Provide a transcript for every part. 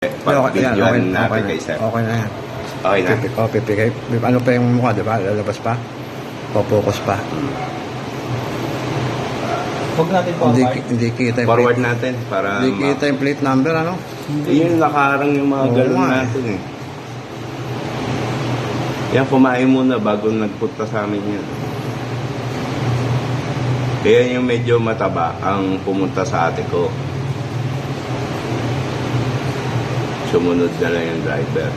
Pag-videoan natin kay sir. Okay na yan. Okay na? Pipigay. Ano pa yung mukha, di ba? Lalabas pa. Focus pa. Huwag natin forward. Hindi kita yung Forward plate. natin para Hindi kita yung plate number, ano? Yun, nakaharang yung mga Oo galon nga natin eh. Yan, kumain muna bago nagpunta sa amin yan. Kaya yung medyo mataba ang pumunta sa ate ko. Sumunod na lang yung driver.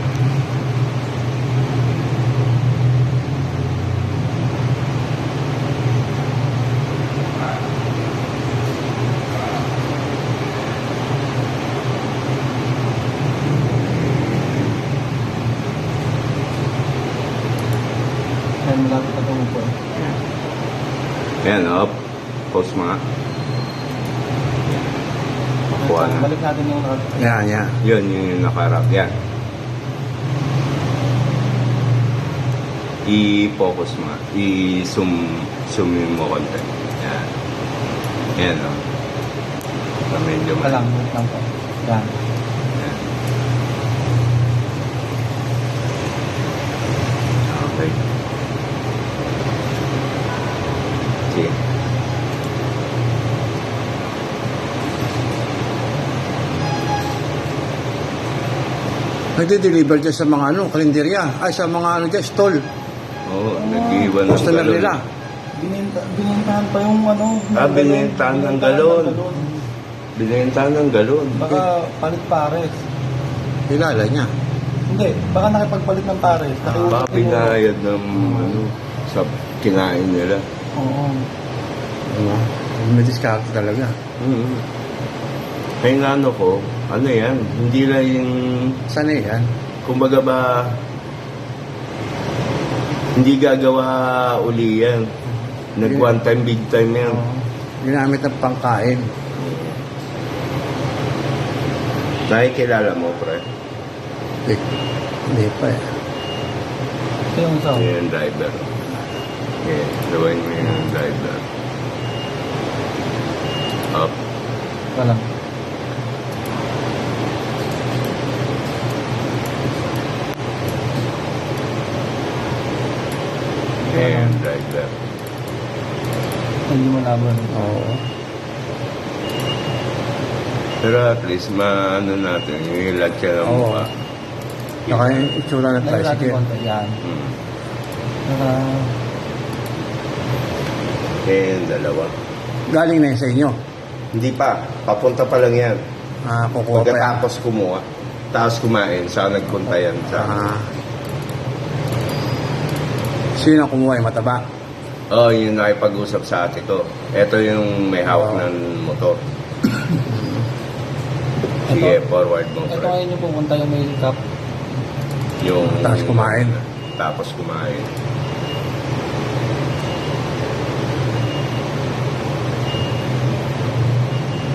Yan, malapit na tumupo. Ayan, op. Pause mga. Makuha na. Balik natin yung Yan. Yun, yung nakarap. Yan. I-focus mo. I-zoom mo konti. Yan. Yan, o. Medyo lang po. Yan. Yan. Okay. Sige. Nagde-deliver dyan sa mga kalenderya. Ay, sa mga dyan, stall. Oo, nag-iwan ng Customer galon. nila. Binintahan pa yung Binintahan ng galon. Binenta ng galon. Baka palit pares. Kilala niya. Hindi, baka nakipagpalit ng pares. Baka pinayad ng sa kinain nila. Oo. Ano? May discount talaga. Mm-hmm. Kaya nga ano ko, ano yan, hindi lang yung, Saan eh yan? kumbaga ba, hindi gagawa uli yan. Nag one time, big time yan. Ginamit ng pangkain. Dahil kilala mo, pre. Hindi pa eh. Ito yung isa. Yung driver. Okay, gawin mo yung driver. Up. Ito lang. And driver. Hindi mo laban. Oo. Pero at least, maano natin, yung ilag siya ng Oo. mukha. Saka yung itsura ng Lagyan natin tricycle. konti. Yan. Hmm. Saka, And dalawa. Galing na yun sa inyo. Hindi pa. Papunta pa lang yan. Kukuha pa yan. Pagkatapos kumuha. Tapos kumain. Saan nagpunta yan? Sino ang kumuha yung mataba? Oo, yung nakipag-usap sa ate ko. Ito yung may hawak ng motor. Sige, forward mo. ito pre. ngayon yung pumunta yung may cup. Yung... Tapos kumain. Tapos kumain.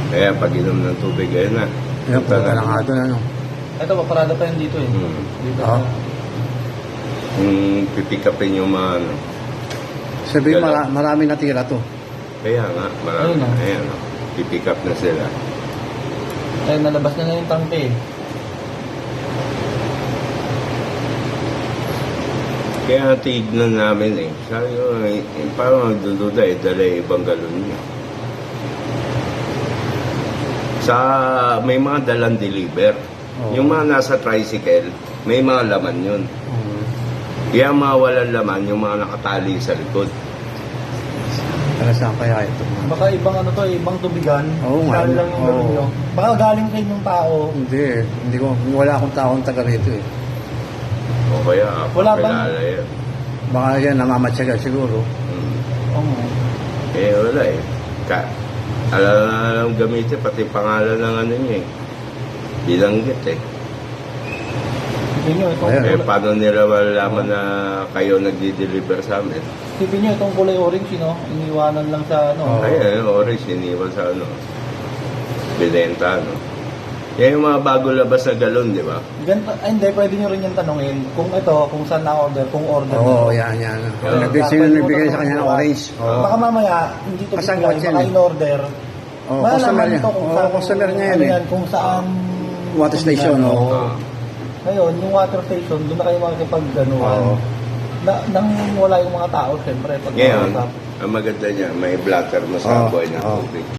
Kaya pag inom ng tubig, ayun na. Yan, punta na nga doon, ano. Ito, paparada pa yan dito eh. Hmm. Dito. Oo. Yung pipikapin yung mga ano. Sabihin, Galaw. marami natira to. Kaya nga, marami. Ayun na. Ayan, pipick up na sila. Ayun, nalabas na yung tangke eh. Kaya tignan namin eh. Sabi ko, parang magdududa eh, dala yung ibang galon niya. May mga dalang deliver. Oo. Yung mga nasa tricycle, may mga laman yun. Kaya mga walang laman, yung mga nakatali sa likod. Para saan kaya ito? Baka ibang ano to, ibang tubigan. Oo nga. Dahil lang yung Oo. gawin nyo. Baka galing kayo yung tao. Hindi ko, wala akong taong taga rito eh. O kaya, Wala bang- pakilala yan. Baka yan, namamatyaga siguro. Oo. Eh, wala eh. Alam gamitin, pati pangalan ng ano niya eh. Bilanggit eh. Isipin nyo, itong Ayan. Eh, paano nila malalaman na kayo nagdi-deliver sa amin? isipin nyo, itong kulay orange, no? Iniwanan lang sa ano. Oo. Ay, orange, iniwan sa ano. Binenta, no? Yan yung mga bago labas na galon, di ba? Ganito, ay, hindi, pwede nyo rin yung tanongin. Kung ito, kung saan na-order, kung order Oo, nyo. yan. Oo. Sino nagbigay sa kanya ng orange? Oo. Baka mamaya, hindi to Kasangkot bigay, yan baka eh. in-order. Oo, Malalaman customer niya. to kung Oo, saan, customer niya yan ano eh. yan, kung saan Water station, Oo. Ah. Ngayon, yung water station, doon na kayo makikipag-ganuhan. Oo. Nang wala yung mga tao, syempre. Pag Ngayon, nakasap. ang maganda niya, may blatter mo sa Oo, buhay ng oo. tubig.